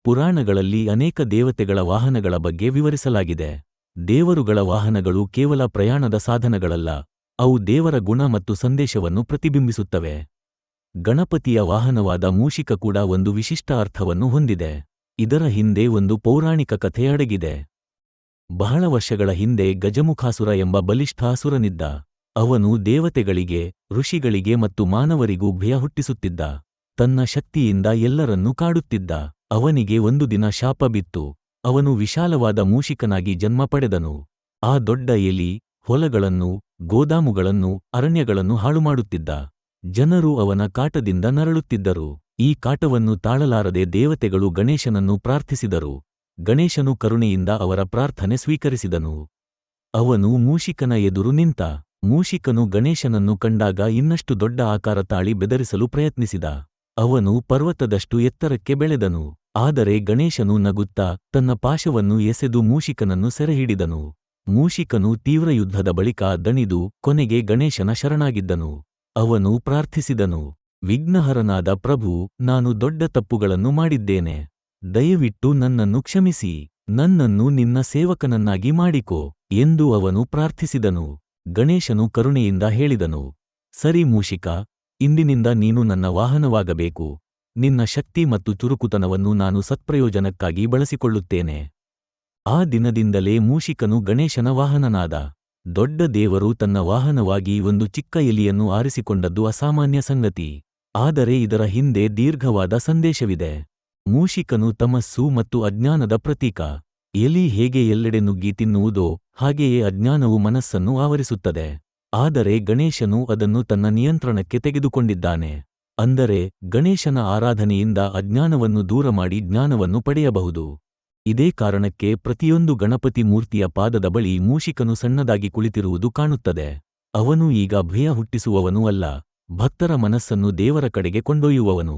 ಪುರಾಣಗಳಲ್ಲಿ ಅನೇಕ ದೇವತೆಗಳ ವಾಹನಗಳ ಬಗ್ಗೆ ವಿವರಿಸಲಾಗಿದೆ. ದೇವರುಗಳ ವಾಹನಗಳು ಕೇವಲ ಪ್ರಯಾಣದ ಸಾಧನಗಳಲ್ಲ, ಅವು ದೇವರ ಗುಣ ಮತ್ತು ಸಂದೇಶವನ್ನು ಪ್ರತಿಬಿಂಬಿಸುತ್ತವೆ. ಗಣಪತಿಯ ವಾಹನವಾದ ಮೂಷಿಕ ಕೂಡ ಒಂದು ವಿಶಿಷ್ಟ ಅರ್ಥವನ್ನು ಹೊಂದಿದೆ. ಇದರ ಹಿಂದೆ ಒಂದು ಪೌರಾಣಿಕ ಕಥೆ ಅಡಗಿದೆ. ಬಹಳ ವರ್ಷಗಳ ಹಿಂದೆ ಗಜಮುಖಾಸುರ ಎಂಬ ಬಲಿಷ್ಠ ಅಸುರನಿದ್ದ. ಅವನು ದೇವತೆಗಳಿಗೆ, ಋಷಿಗಳಿಗೆ ಮತ್ತು ಮಾನವರಿಗೂ ಭಯ ಹುಟ್ಟಿಸುತ್ತಿದ್ದ. ತನ್ನ ಶಕ್ತಿಯಿಂದ ಎಲ್ಲರನ್ನೂ ಕಾಡುತ್ತಿದ್ದ. ಅವನಿಗೆ ಒಂದು ದಿನ ಶಾಪ ಬಿತ್ತು. ಅವನು ವಿಶಾಲವಾದ ಮೂಷಿಕನಾಗಿ ಜನ್ಮ ಪಡೆದನು. ಆ ದೊಡ್ಡ ಎಲಿ, ಹೊಲಗಳನ್ನು, ಗೋದಾಮುಗಳನ್ನು, ಅರಣ್ಯಗಳನ್ನು ಹಾಳುಮಾಡುತ್ತಿದ್ದ. ಜನರು ಅವನ ಕಾಟದಿಂದ ನರಳುತ್ತಿದ್ದರು. ಈ ಕಾಟವನ್ನು ತಾಳಲಾರದೆ ದೇವತೆಗಳು ಗಣೇಶನನ್ನು ಪ್ರಾರ್ಥಿಸಿದರು. ಗಣೇಶನು ಕರುಣೆಯಿಂದ ಅವರ ಪ್ರಾರ್ಥನೆ ಸ್ವೀಕರಿಸಿದನು. ಅವನು ಮೂಷಿಕನ ಎದುರು ನಿಂತ. ಮೂಷಿಕನು ಗಣೇಶನನ್ನು ಕಂಡಾಗ ಇನ್ನಷ್ಟು ದೊಡ್ಡ ಆಕಾರ ತಾಳಿ ಬೆದರಿಸಲು ಪ್ರಯತ್ನಿಸಿದ. ಅವನು ಪರ್ವತದಷ್ಟು ಎತ್ತರಕ್ಕೆ ಬೆಳೆದನು. ಆದರೆ ಗಣೇಶನು ನಗುತ್ತಾ ತನ್ನ ಪಾಶವನ್ನು ಎಸೆದು ಮೂಷಿಕನನ್ನು ಸೆರೆಹಿಡಿದನು. ಮೂಷಿಕನು ತೀವ್ರ ಯುದ್ಧದ ಬಳಿಕ ದಣಿದು ಕೊನೆಗೆ ಗಣೇಶನ ಶರಣಾಗಿದ್ದನು. ಅವನು ಪ್ರಾರ್ಥಿಸಿದನು, ವಿಘ್ನಹರನಾದ ಪ್ರಭು, ನಾನು ದೊಡ್ಡ ತಪ್ಪುಗಳನ್ನು ಮಾಡಿದ್ದೇನೆ. ದಯವಿಟ್ಟು ನನ್ನನ್ನು ಕ್ಷಮಿಸಿ. ನನ್ನನ್ನು ನಿನ್ನ ಸೇವಕನನ್ನಾಗಿ ಮಾಡಿಕೋ ಎಂದು ಅವನು ಪ್ರಾರ್ಥಿಸಿದನು. ಗಣೇಶನು ಕರುಣೆಯಿಂದ ಹೇಳಿದನು, ಸರಿ ಮೂಷಿಕ, ಇಂದಿನಿಂದ ನೀನು ನನ್ನ ವಾಹನವಾಗಬೇಕು. ನಿನ್ನ ಶಕ್ತಿ ಮತ್ತು ಚುರುಕುತನವನ್ನು ನಾನು ಸತ್ಪ್ರಯೋಜನಕ್ಕಾಗಿ ಬಳಸಿಕೊಳ್ಳುತ್ತೇನೆ. ಆ ದಿನದಿಂದಲೇ ಮೂಷಿಕನು ಗಣೇಶನ ವಾಹನನಾದ. ದೊಡ್ಡ ದೇವರು ತನ್ನ ವಾಹನವಾಗಿ ಒಂದು ಚಿಕ್ಕ ಎಲಿಯನ್ನು ಆರಿಸಿಕೊಂಡದ್ದು ಅಸಾಮಾನ್ಯ ಸಂಗತಿ. ಆದರೆ ಇದರ ಹಿಂದೆ ದೀರ್ಘವಾದ ಸಂದೇಶವಿದೆ. ಮೂಷಿಕನು ತಮಸ್ಸು ಮತ್ತು ಅಜ್ಞಾನದ ಪ್ರತೀಕ. ಎಲಿ ಹೇಗೆ ಎಲ್ಲೆಡೆ ನುಗ್ಗಿ ತಿನ್ನುವುದೋ ಹಾಗೆಯೇ ಅಜ್ಞಾನವು ಮನಸ್ಸನ್ನು ಆವರಿಸುತ್ತದೆ. ಆದರೆ ಗಣೇಶನು ಅದನ್ನು ತನ್ನ ನಿಯಂತ್ರಣಕ್ಕೆ ತೆಗೆದುಕೊಂಡಿದ್ದಾನೆ. ಅಂದರೆ ಗಣೇಶನ ಆರಾಧನೆಯಿಂದ ಅಜ್ಞಾನವನ್ನು ದೂರ ಮಾಡಿ ಜ್ಞಾನವನ್ನು ಪಡೆಯಬಹುದು. ಇದೇ ಕಾರಣಕ್ಕೆ ಪ್ರತಿಯೊಂದು ಗಣಪತಿ ಮೂರ್ತಿಯ ಪಾದದ ಬಳಿ ಮೂಷಿಕನು ಸಣ್ಣದಾಗಿ ಕುಳಿತಿರುವುದು ಕಾಣುತ್ತದೆ. ಅವನು ಈಗ ಭಯ ಹುಟ್ಟಿಸುವವನೂ ಅಲ್ಲ, ಭಕ್ತರ ಮನಸ್ಸನ್ನು ದೇವರ ಕಡೆಗೆ ಕೊಂಡೊಯ್ಯುವವನು.